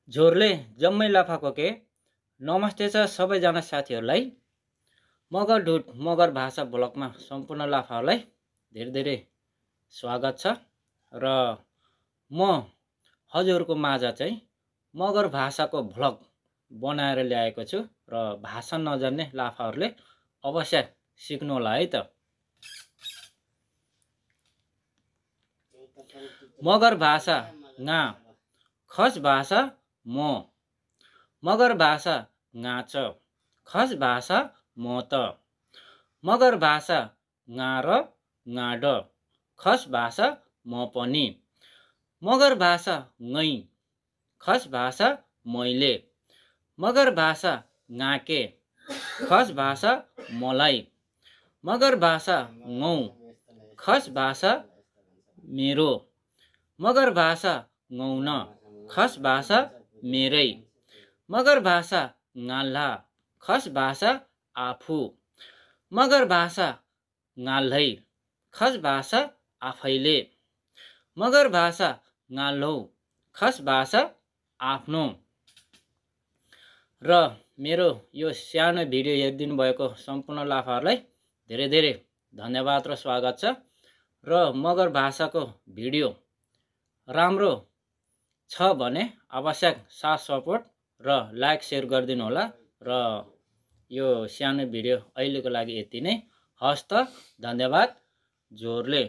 झोरले जम्मै लाफाको के नमस्ते छ सबैजना साथीहरूलाई। मगर ढुट मगर भाषा ब्लगमा सम्पूर्ण लाफाहरूलाई धेरै धेरै स्वागत छ। र म हजुरको माझ चाहिँ मगर भाषाको भ्लग बनाएर ल्याएको छु र भाषा नजान्ने लाफाहरूले अवश्य सिक्नु होला है त। मगर भाषा गा, खस भाषा म, मगर भाषा गाँच, खस भाषा म त, मगर भाषा गा र गाड, खस भाषा म पनि, मगर भाषा गै, खस भाषा मैले, मगर भाषा गाके, खस भाषा मलाई, मगर भाषा गौ, खस भाषा मेरो, मगर भाषा गौन, खस भाषा मेरै, मगर भाषा गाल्हा, खस भाषा आफू, मगर भाषा गाल्है, खस भाषा आफैले, मगर भाषा गाल्हौ, खस भाषा आफ्नो। र मेरो यो सानो भिडियो हेरिदिनु भएको सम्पूर्ण लाफाहरूलाई धेरै धेरै धन्यवाद र स्वागत छ। र मगर भाषाको भिडियो राम्रो छ भने आवश्यक साथ सपोर्ट र लाइक सेयर गरिदिनु होला। र यो सानो भिडियो अहिलेको लागि यति नै। हस्त, धन्यवाद। झोरले।